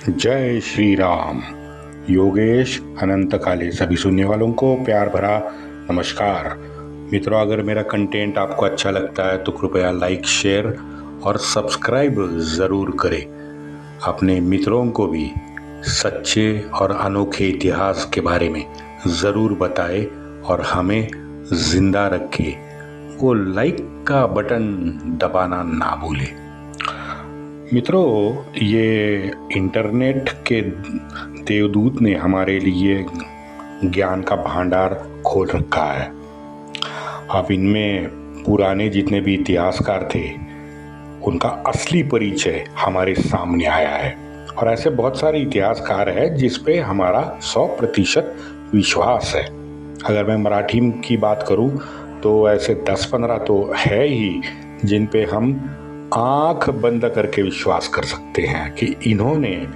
जय श्री राम। योगेश अनंत काले सभी सुनने वालों को प्यार भरा नमस्कार। मित्रों, अगर मेरा कंटेंट आपको अच्छा लगता है तो कृपया लाइक, शेयर और सब्सक्राइब ज़रूर करें। अपने मित्रों को भी सच्चे और अनोखे इतिहास के बारे में ज़रूर बताएं और हमें ज़िंदा रखें। वो लाइक का बटन दबाना ना भूलें। मित्रों, ये इंटरनेट के देवदूत ने हमारे लिए ज्ञान का भांडार खोल रखा है। अब इनमें पुराने जितने भी इतिहासकार थे उनका असली परिचय हमारे सामने आया है और ऐसे बहुत सारे इतिहासकार हैं जिस पे हमारा 100% विश्वास है। अगर मैं मराठी की बात करूं तो ऐसे 10-15 तो है ही जिन पे हम आंख बंद करके विश्वास कर सकते हैं कि इन्होंने,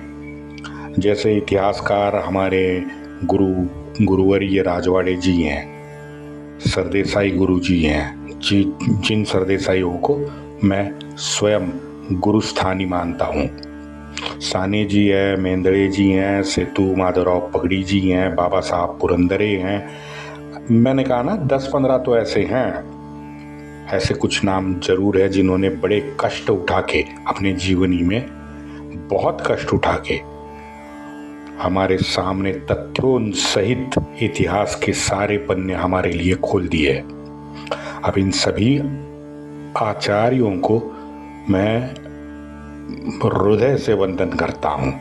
जैसे इतिहासकार हमारे गुरुवर्य राजवाड़े जी हैं, सरदेसाई गुरु जी हैं, जिन सरदेसाइयों को मैं स्वयं गुरुस्थानी मानता हूँ। साने जी हैं, मेंदड़े जी हैं, सेतु माधवराव पगड़ी जी हैं, बाबा साहब पुरंदरे हैं। मैंने कहा ना 10-15 तो ऐसे हैं। ऐसे कुछ नाम जरूर है जिन्होंने बड़े कष्ट उठा के अपने जीवनी में बहुत कष्ट उठा के हमारे सामने तथ्यों सहित इतिहास के सारे पन्ने हमारे लिए खोल दिए। अब इन सभी आचार्यों को मैं हृदय से वंदन करता हूँ।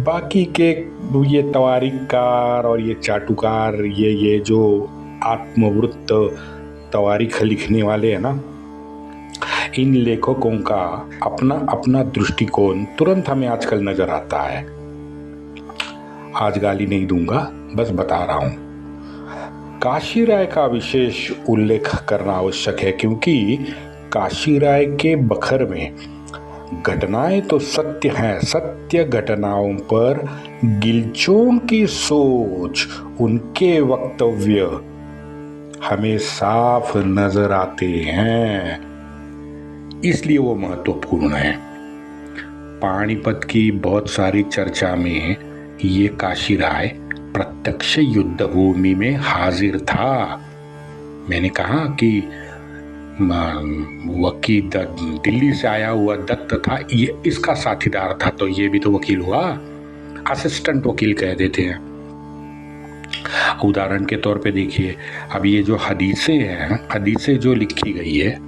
बाकी के ये तवारीखकार और ये चाटुकार, ये जो आत्मवृत्त तवारीख लिखने वाले हैं ना, इन लेखकों का अपना अपना दृष्टिकोण तुरंत हमें आजकल नजर आता है। आज गाली नहीं दूंगा, बस बता रहा हूं। काशी राय का विशेष उल्लेख करना आवश्यक है क्योंकि काशी राय के बखर में घटनाएं तो सत्य हैं, सत्य घटनाओं पर गिलचों की सोच, उनके वक्तव्य हमें साफ नजर आते हैं, इसलिए वो महत्वपूर्ण है। पानीपत की बहुत सारी चर्चा में ये काशी राय प्रत्यक्ष युद्ध भूमि में हाजिर था। मैंने कहा कि वकील दिल्ली से आया हुआ दत्त था, ये इसका साथीदार था, तो ये भी तो वकील हुआ, असिस्टेंट वकील कह देते हैं। उदाहरण के तौर पे देखिए, अब ये जो हदीसें जो लिखी गई है,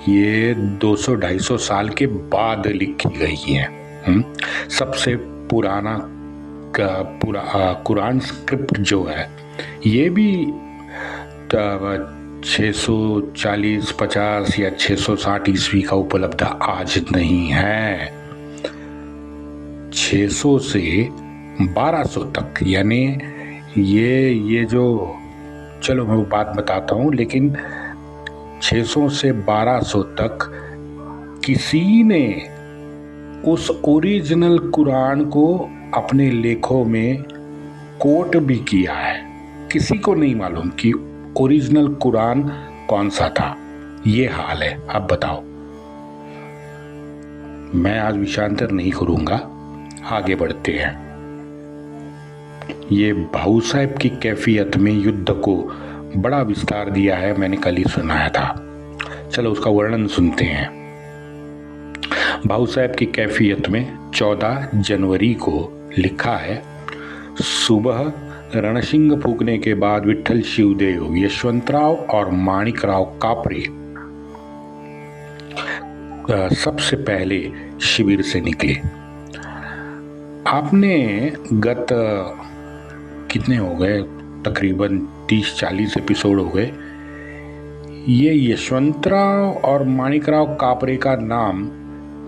ये 200-250 साल के बाद लिखी गई हैं। सबसे पुराना कुरान स्क्रिप्ट जो है ये भी 640-50 या 660 ईस्वी का उपलब्ध आज नहीं है। 600 से 1200 तक, यानी ये जो, चलो मैं बात बताता हूँ, लेकिन 600 से 1200 तक किसी ने उस ओरिजिनल कुरान को अपने लेखों में कोट भी किया है। किसी को नहीं मालूम कि ओरिजिनल कुरान कौन सा था। ये हाल है। अब बताओ, मैं आज विषयांतर नहीं करूँगा, आगे बढ़ते हैं। ये भाऊ साहब की कैफियत में युद्ध को बड़ा विस्तार दिया है, मैंने कल ही सुनाया था। चलो उसका वर्णन सुनते हैं। भाऊ साहब की कैफियत में 14 जनवरी को लिखा है, सुबह रणसिंह फूकने के बाद विट्ठल शिवदेव, यशवंतराव और माणिकराव कापरे सबसे पहले शिविर से निकले। आपने गत कितने हो गए, तकरीबन 30-40 एपिसोड हो गए, ये यशवंतराव और माणिकराव कापरे का नाम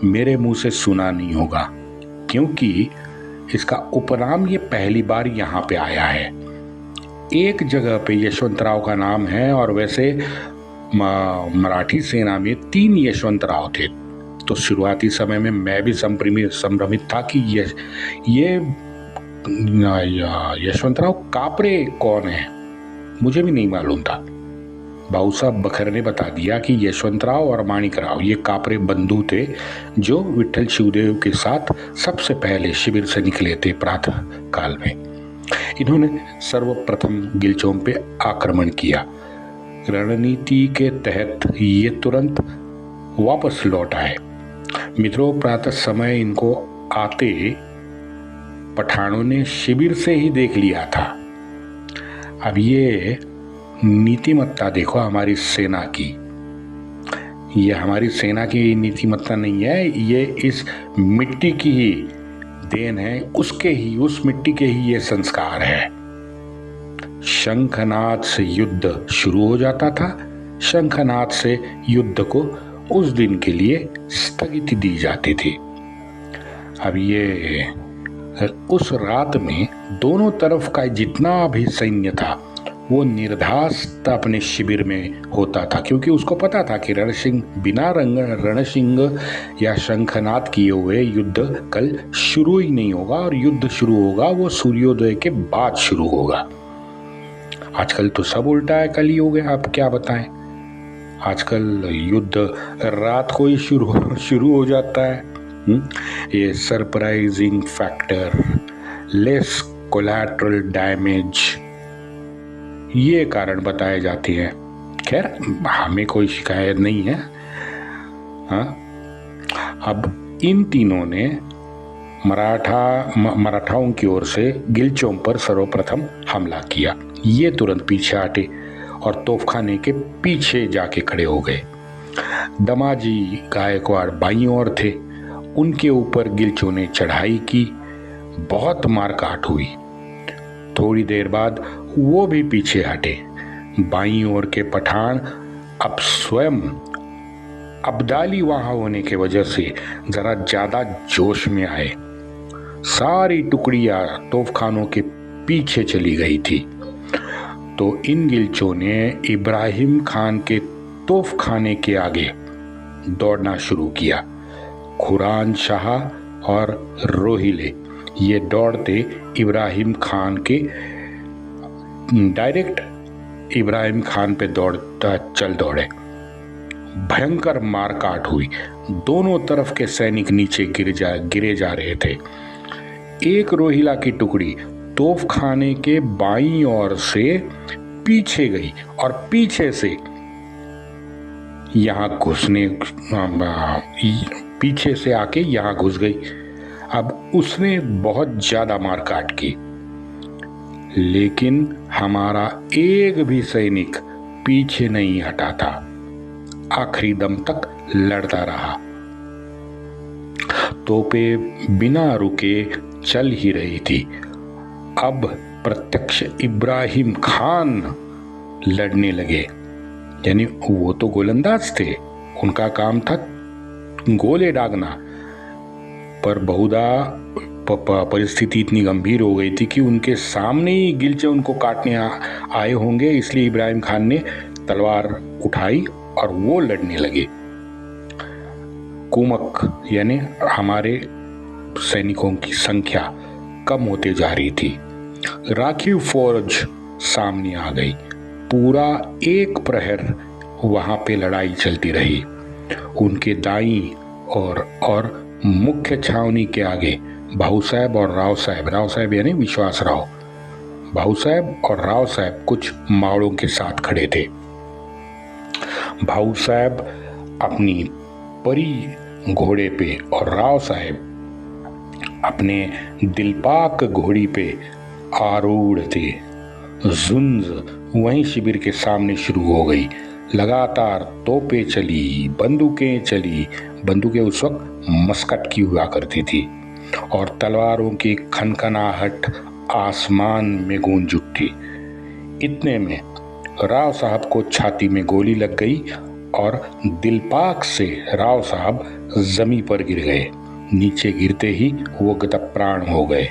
मेरे मुंह से सुना नहीं होगा क्योंकि इसका उपनाम ये पहली बार यहाँ पे आया है। एक जगह पे यशवंतराव का नाम है और वैसे मराठी सेना में 3 यशवंतराव थे। तो शुरुआती समय में मैं भी संभ्रमित था कि ये यशवंतराव कापरे कौन है, मुझे भी नहीं मालूम था। भाऊ साहब बखर ने बता दिया कि यशवंतराव और माणिकराव ये कापरे बंधु थे जो विट्ठल शिवदेव के साथ सबसे पहले शिविर से निकले थे प्रातः काल में। इन्होंने सर्वप्रथम गिलचोम पे आक्रमण किया। रणनीति के तहत ये तुरंत वापस लौट आए। मित्रों, प्रातः समय इनको आते पठानों ने शिविर से ही देख लिया था। अब ये नीतिमत्ता देखो हमारी सेना की। ये हमारी सेना की नीतिमत्ता नहीं है, ये इस मिट्टी की ही देन है, उसके ही, उस मिट्टी के ही ये संस्कार है। शंखनाद से युद्ध शुरू हो जाता था, शंखनाद से युद्ध को उस दिन के लिए स्थगिति दी जाती थी। अब ये उस रात में दोनों तरफ का जितना भी सैन्य था वो निर्धास्त अपने शिविर में होता था, क्योंकि उसको पता था कि रणसिंह बिना रणसिंह या शंखनाद किए हुए युद्ध कल शुरू ही नहीं होगा, और युद्ध शुरू होगा वो सूर्योदय के बाद शुरू होगा। आजकल तो सब उल्टा है, कल ही हो गया। आप क्या बताएं, आजकल युद्ध रात को ही शुरू हो जाता है। ये surprising factor, less collateral damage, ये कारण बताए जाते हैं। खैर, हमें कोई शिकायत नहीं है। अब इन तीनों ने मराठाओं की ओर से गिलचोम पर सर्वप्रथम हमला किया। ये तुरंत पीछे हटे और तोपखाने के पीछे जाके खड़े हो गए। दमाजी गायकवाड़ बाईं ओर थे, उनके ऊपर गिलचों ने चढ़ाई की। बहुत मारकाट हुई। थोड़ी देर बाद वो भी पीछे हटे। बाईं ओर के पठान अब स्वयं अब्दाली वहां होने के वजह से जरा ज्यादा जोश में आए। सारी टुकड़ियां तोपखानों के पीछे चली गई थी। तो इन गिलचों ने इब्राहिम खान के तोपखाने के आगे दौड़ना शुरू किया। खुरान शाह और रोहिले ये दौड़ते इब्राहिम खान के डायरेक्ट इब्राहिम खान पे चल दौड़े। भयंकर मारकाट हुई। दोनों तरफ के सैनिक नीचे गिरे जा रहे थे। एक रोहिला की टुकड़ी तोपखाने के बाईं ओर से पीछे गई और पीछे से यहाँ पीछे से आके यहाँ घुस गई। अब उसने बहुत ज्यादा मारकाट की, लेकिन हमारा एक भी सैनिक पीछे नहीं हटा था। आखिरी दम तक लड़ता रहा। तोपें बिना रुके चल ही रही थी। अब प्रत्यक्ष इब्राहिम खान लड़ने लगे। यानी वो तो गोलंदाज थे, उनका काम था गोले दागना, पर बहुधा परिस्थिति इतनी गंभीर हो गई थी कि उनके सामने ही गिलचे उनको काटने आए होंगे, इसलिए इब्राहिम खान ने तलवार उठाई और वो लड़ने लगे। कुमक यानी हमारे सैनिकों की संख्या कम होते जा रही थी। राखीव फौज सामने आ गई। पूरा एक प्रहर वहां पे लड़ाई चलती रही। उनके दाईं और मुख्य छावनी के आगे भाऊ साहब और राव साहब यानी विश्वास राव, भाऊ साहब और राव साहब कुछ मावड़ों के साथ खड़े थे। भाऊ साहब अपनी परी घोड़े पे और राव साहब अपने दिलपाक घोड़ी पे आरूढ़ थे। जुंज वहीं शिविर के सामने शुरू हो गई। लगातार तोपें चली, बंदूकें चली। बंदूकें उस वक्त मस्कट की हुआ करती थी और तलवारों की खनखनाहट आसमान में गूंज उठी। इतने में राव साहब को छाती में गोली लग गई और दिलपाक से राव साहब जमीन पर गिर गए। नीचे गिरते ही वो गतप्राण हो गए।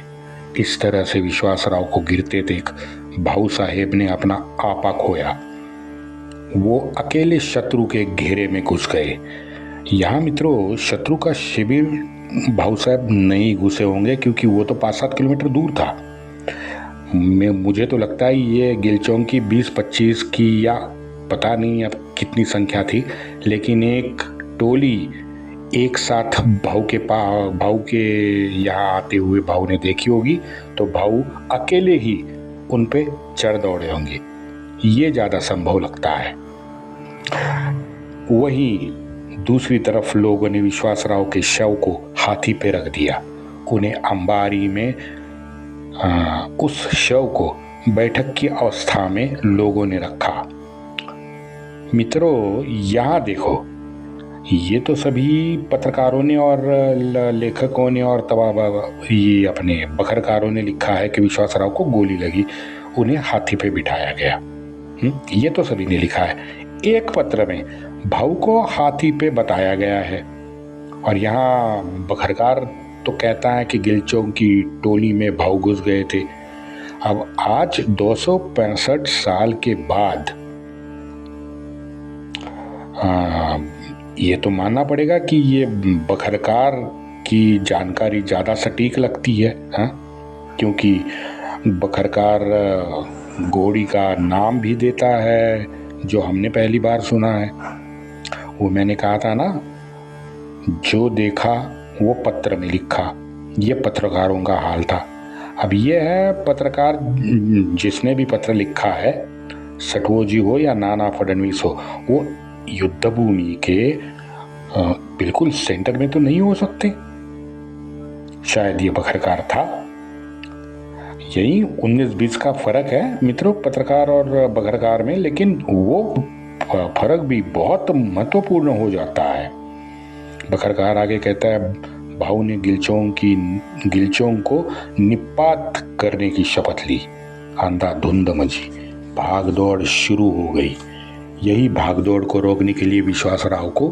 इस तरह से विश्वास राव को गिरते देख भाऊ साहेब ने अपना आपा खोया। वो अकेले शत्रु के घेरे में घुस गए। यहाँ मित्रों, शत्रु का शिविर भाऊ साहब नहीं घुसे होंगे, क्योंकि वो तो 5-7 किलोमीटर दूर था। मुझे तो लगता है ये गिलचों की 20-25 की या पता नहीं अब कितनी संख्या थी, लेकिन एक टोली एक साथ भाऊ के यहाँ आते हुए भाऊ ने देखी होगी, तो भाऊ अकेले ही उन पे चढ़ दौड़े होंगे, ये ज़्यादा संभव लगता है। वहीं दूसरी तरफ लोगों ने विश्वासराव के शव को हाथी पे रख दिया। उन्हें अंबारी में उस शव को बैठक की अवस्था में लोगों ने रखा। मित्रों, यहाँ देखो, ये तो सभी पत्रकारों ने और लेखकों ने और ये अपने बखरकारों ने लिखा है कि विश्वासराव को गोली लगी, उन्हें हाथी पे बिठाया गया। ये तो सभी ने लिखा है। एक पत्र में भाऊ को हाथी पे बताया गया है, और यहाँ बखरकार तो कहता है कि गिलचों की टोली में भाऊ घुस गए थे। अब आज 265 साल के बाद ये तो मानना पड़ेगा कि ये बखरकार की जानकारी ज़्यादा सटीक लगती है, क्योंकि बखरकार घोड़ी का नाम भी देता है, जो हमने पहली बार सुना है। वो मैंने कहा था ना, जो देखा वो पत्र में लिखा, ये पत्रकारों का हाल था। अब ये है पत्रकार, जिसने भी पत्र लिखा है, सटवोजी हो या नाना फडणवीस हो, वो युद्ध भूमि के बिल्कुल सेंटर में तो नहीं हो सकते। शायद ये बखरकार था। यही 19-20 का फर्क है मित्रों, पत्रकार और बखरकार में, लेकिन वो फर्क भी बहुत महत्वपूर्ण हो जाता है। बखरकार आगे कहता है, भाऊ ने गिलचों को निपात करने की शपथ ली। अंधाधुंध मची, भागदौड़ शुरू हो गई। यही भागदौड़ को रोकने के लिए विश्वासराव को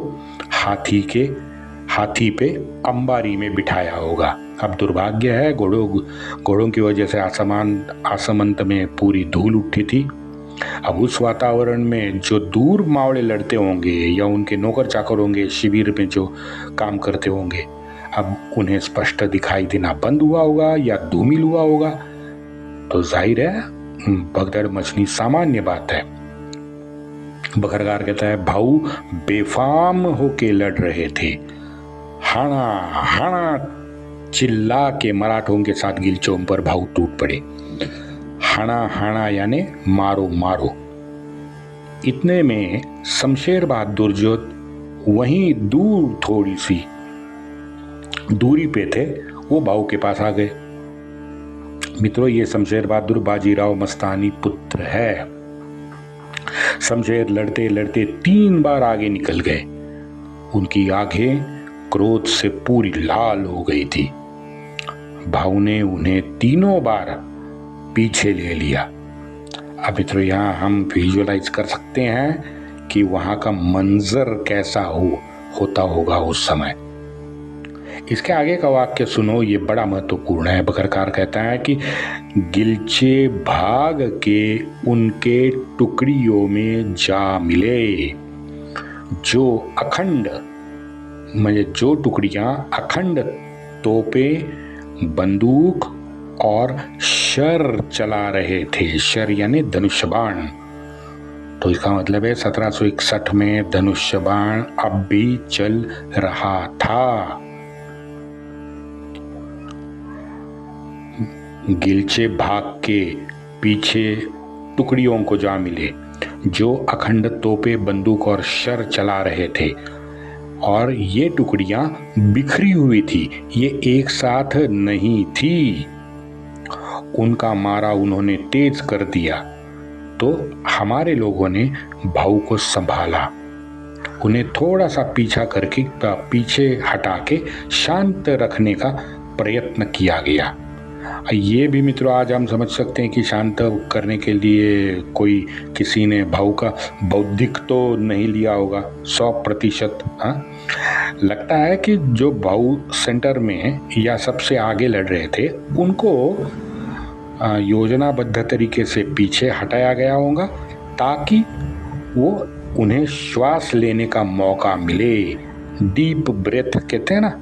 हाथी पे अंबारी में बिठाया होगा। अब दुर्भाग्य है, घोड़ों की वजह से आसमंत में पूरी धूल उठी थी। अब उस वातावरण में जो दूर मावड़े लड़ते होंगे या उनके नौकर चाकर होंगे, शिविर में जो काम करते होंगे, अब उन्हें स्पष्ट दिखाई देना बंद हुआ होगा या धूमिल हुआ होगा। तो जाहिर है भगदड़ मचनी सामान्य बात है। बखरकार कहता है, भाऊ बेफाम होके लड़ रहे थे। हाना हाना चिल्ला के मराठों के साथ गिलचों पर भाऊ टूट पड़े। हाना हाना यानी मारो मारो। इतने में शमशेर बहादुर जो वहीं दूर थोड़ी सी दूरी पे थे, वो भाऊ के पास आ गए। मित्रों, ये शमशेर बहादुर बाजीराव मस्तानी पुत्र है। शमशेर लड़ते लड़ते 3 बार आगे निकल गए। उनकी आंखें क्रोध से पूरी लाल हो गई थी। भाऊ ने उन्हें 3 बार पीछे ले लिया। अब मित्रों, यहाँ हम विजुअलाइज कर सकते हैं कि वहां का मंजर कैसा होता होगा उस समय। इसके आगे का वाक्य सुनो, ये बड़ा महत्वपूर्ण है। बखरकार कहता है कि गिलचे भाग के उनके टुकड़ियों में जा मिले, जो टुकड़ियां अखंड तोपे, बंदूक और शर चला रहे थे। शर यानी धनुष बाण। तो इसका मतलब है 1761 में धनुष बाण अब भी चल रहा था। गिलचे भाग के पीछे टुकड़ियों को जा मिले, जो अखंड तोपे, बंदूक और शर चला रहे थे, और ये टुकड़ियां बिखरी हुई थी, ये एक साथ नहीं थी। उनका मारा उन्होंने तेज कर दिया। तो हमारे लोगों ने भाऊ को संभाला, उन्हें थोड़ा सा पीछे हटा के शांत रखने का प्रयत्न किया गया। ये भी मित्रों आज हम समझ सकते हैं कि शांत करने के लिए किसी ने भाऊ का बौद्धिक तो नहीं लिया होगा 100%। लगता है कि जो भाऊ सेंटर में या सबसे आगे लड़ रहे थे, उनको योजनाबद्ध तरीके से पीछे हटाया गया होगा, ताकि वो उन्हें श्वास लेने का मौका मिले। डीप ब्रेथ कहते हैं ना,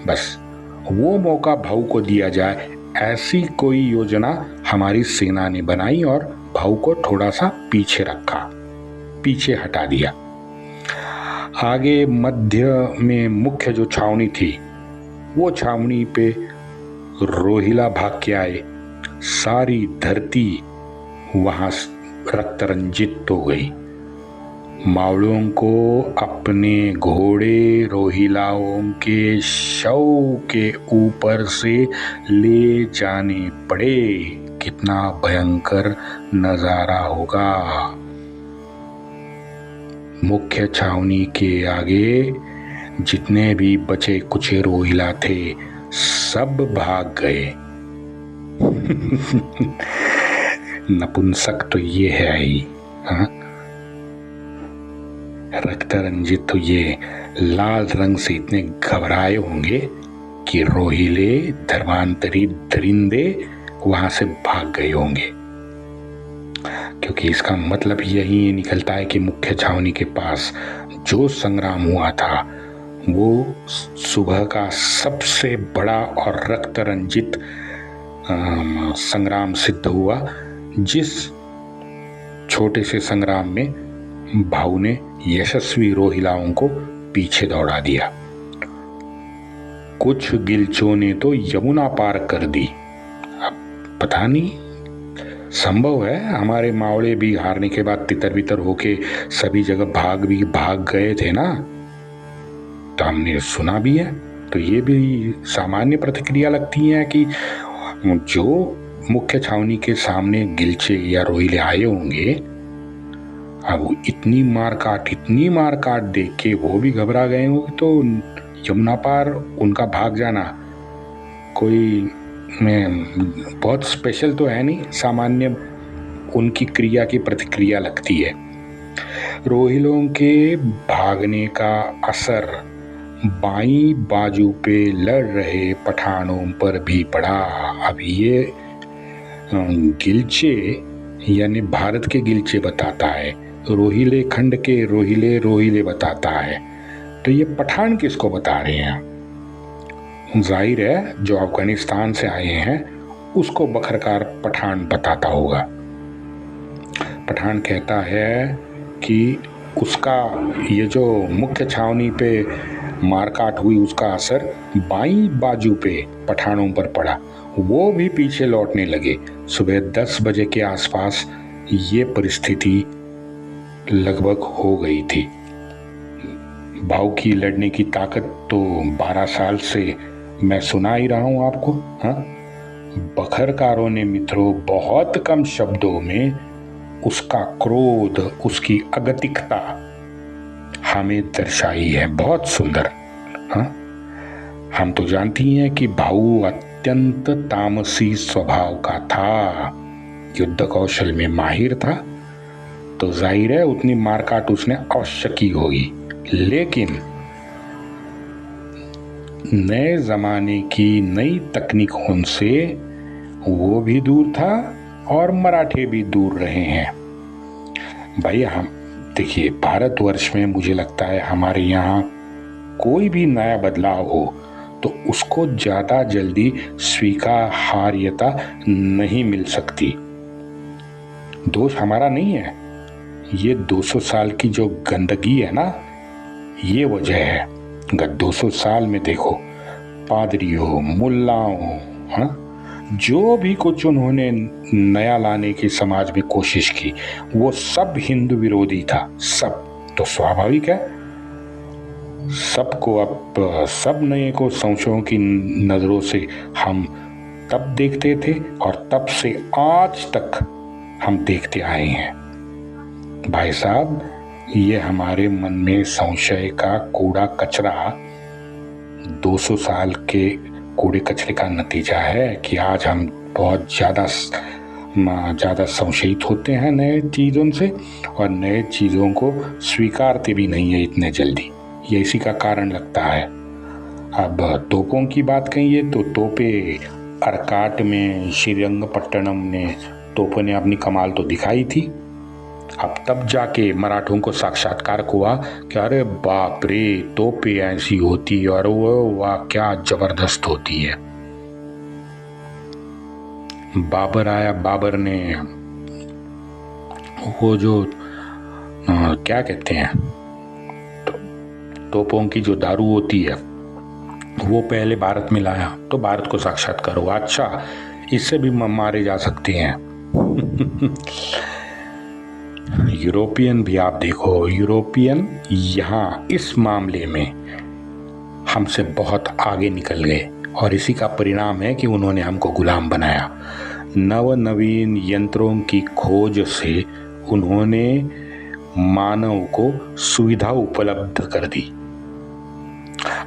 बस वो मौका भाऊ को दिया जाए, ऐसी कोई योजना हमारी सेना ने बनाई और भाऊ को थोड़ा सा पीछे रखा। पीछे हटा दिया। आगे मध्य में मुख्य जो छावनी थी, वो छावनी पे रोहिला भाग के आए। सारी धरती वहां रक्त रंजित हो गई। मावड़ों को अपने घोड़े रोहिलाओं के शव के ऊपर से ले जाने पड़े। कितना भयंकर नजारा होगा। मुख्य छावनी के आगे जितने भी बचे कुचे रोहिला थे, सब भाग गए। नपुंसक तो ये है ही, हाँ? रक्त रंजित तो ये लाल रंग से इतने घबराए होंगे कि रोहिले धर्मांतरी दरिंदे वहां से भाग गए होंगे। क्योंकि इसका मतलब यही निकलता है कि मुख्य छावनी के पास जो संग्राम हुआ था वो सुबह का सबसे बड़ा और रक्त रंजित संग्राम सिद्ध हुआ, जिस छोटे से संग्राम में भाऊ ने यशस्वी रोहिलाओं को पीछे दौड़ा दिया। कुछ गिलचों ने तो यमुना पार कर दी। अब पता नहीं, संभव है हमारे मावड़े भी हारने के बाद तितर बितर होके सभी जगह भाग गए थे ना, तो हमने सुना भी है। तो ये भी सामान्य प्रतिक्रिया लगती है कि जो मुख्य छावनी के सामने गिलचे या रोहिले आए होंगे, अब इतनी मार काट देख के वो भी घबरा गए होंगे। तो यमुना पार उनका भाग जाना कोई बहुत स्पेशल तो है नहीं, सामान्य उनकी क्रिया की प्रतिक्रिया लगती है। रोहिलों के भागने का असर बाईं बाजू पे लड़ रहे पठानों पर भी पड़ा। अब ये गिलचे यानी भारत के गिलचे बताता है, रोहिले खंड के रोहिले बताता है, तो ये पठान किसको बता रहे हैं? जाहिर है जो अफगानिस्तान से आए हैं उसको बखरकार पठान बताता होगा। पठान कहता है कि उसका ये जो मुख्य छावनी पे मारकाट हुई उसका असर बाईं बाजू पे पठानों पर पड़ा। वो भी पीछे लौटने लगे। सुबह 10 बजे के आसपास ये परिस्थिति लगभग हो गई थी। भाऊ की लड़ने की ताकत तो 12 साल से मैं सुना ही रहा हूं आपको, हाँ? बखरकारों ने मित्रों बहुत कम शब्दों में उसका क्रोध, उसकी अगतिकता हमें दर्शाई है। बहुत सुंदर, हाँ? हम तो जानती हैं कि भाऊ अत्यंत तामसी स्वभाव का था, युद्ध कौशल में माहिर था, तो जाहिर है उतनी मारकाट उसने अवश्य की होगी। लेकिन नए जमाने की नई तकनीकों से वो भी दूर था और मराठे भी दूर रहे हैं। भाई हम देखिए, भारतवर्ष में मुझे लगता है हमारे यहाँ कोई भी नया बदलाव हो तो उसको ज़्यादा जल्दी स्वीकार्यता नहीं मिल सकती। दोष हमारा नहीं है, ये 200 साल की जो गंदगी है ना, ये वजह है। गत 200 साल में देखो, पादरी हो, मुल्लाओं हो, हाँ, जो भी कुछ उन्होंने नया लाने की समाज में कोशिश की वो सब हिंदू विरोधी था। सब तो स्वाभाविक है, सबको अब सब नए को संशयों की नजरों से हम तब देखते थे और तब से आज तक हम देखते आए हैं। भाई साहब, ये हमारे मन में संशय का कूड़ा कचरा 200 साल के कूड़े कचरे का नतीजा है कि आज हम बहुत ज़्यादा संशयित होते हैं नए चीज़ों से और नए चीज़ों को स्वीकारते भी नहीं है इतने जल्दी। ये इसी का कारण लगता है। अब तोपों की बात कहिए तो तोपे अरकाट में श्रीरंगपट्टनम ने तोपों ने अपनी कमाल तो दिखाई थी। अब तब जाके मराठों को साक्षात्कार हुआ कि अरे बाप रे, तोपें ऐसी होती और वो वाह क्या जबरदस्त होती है। बाबर आया, बाबर ने वो जो क्या कहते हैं, तोपों की जो दारू होती है वो पहले भारत में लाया, तो भारत को साक्षात्कार हुआ, अच्छा इससे भी मारे जा सकते हैं। यूरोपियन भी आप देखो, यूरोपियन यहाँ इस मामले में हमसे बहुत आगे निकल गए, और इसी का परिणाम है कि उन्होंने हमको गुलाम बनाया। नवीन यंत्रों की खोज से उन्होंने मानव को सुविधा उपलब्ध कर दी।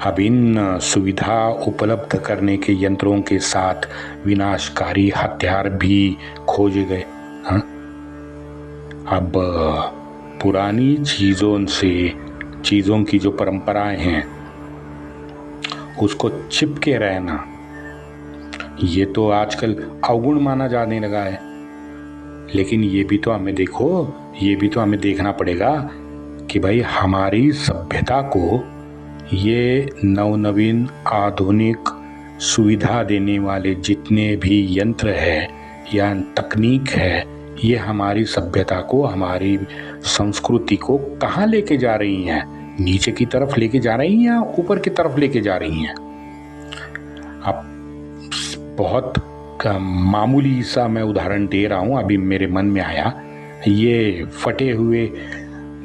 अब इन सुविधा उपलब्ध करने के यंत्रों के साथ विनाशकारी हथियार भी खोजे गए। हाँ? अब पुरानी चीज़ों की जो परंपराएं हैं उसको चिपके रहना, ये तो आजकल अवगुण माना जाने लगा है। लेकिन ये भी तो हमें देखना पड़ेगा कि भाई हमारी सभ्यता को ये नवीन आधुनिक सुविधा देने वाले जितने भी यंत्र है या तकनीक है, ये हमारी सभ्यता को, हमारी संस्कृति को कहाँ लेके जा रही हैं? नीचे की तरफ लेके जा रही हैं या ऊपर की तरफ लेके जा रही हैं? अब बहुत मामूली सा मैं उदाहरण दे रहा हूँ, अभी मेरे मन में आया, ये फटे हुए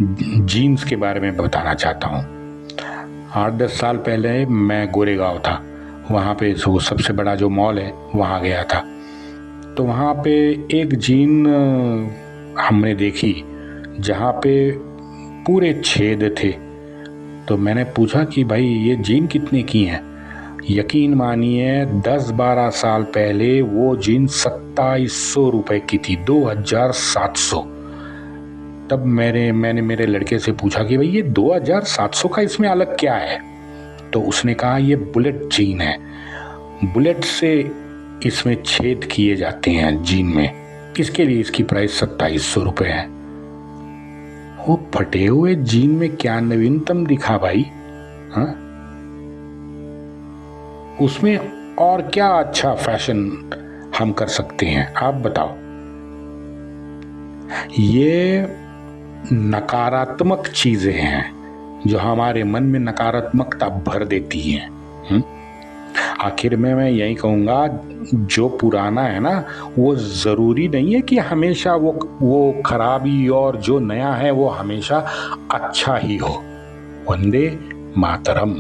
जीन्स के बारे में बताना चाहता हूँ। 8-10 साल पहले मैं गोरेगांव था, वहाँ पे वो सबसे बड़ा जो मॉल है वहाँ गया था। तो वहाँ पे एक जीन हमने देखी जहाँ पे पूरे छेद थे। तो मैंने पूछा कि भाई ये जीन कितने की हैं? यकीन मानिए 10-12 साल पहले वो जीन 2700 रुपये की थी, 2700। तब मैंने मेरे लड़के से पूछा कि भाई ये 2700 का इसमें अलग क्या है? तो उसने कहा ये बुलेट जीन है, बुलेट से इसमें छेद किए जाते हैं जीन में, इसके लिए इसकी प्राइस 2700 रुपये है। वो फटे हुए जीन में क्या नवीनतम दिखा भाई? हाँ, उसमें और क्या अच्छा फैशन हम कर सकते हैं, आप बताओ। ये नकारात्मक चीजें हैं जो हमारे मन में नकारात्मकता भर देती हैं। आखिर में मैं यही कहूँगा, जो पुराना है ना वो ज़रूरी नहीं है कि हमेशा वो खराबी, और जो नया है वो हमेशा अच्छा ही हो। वंदे मातरम।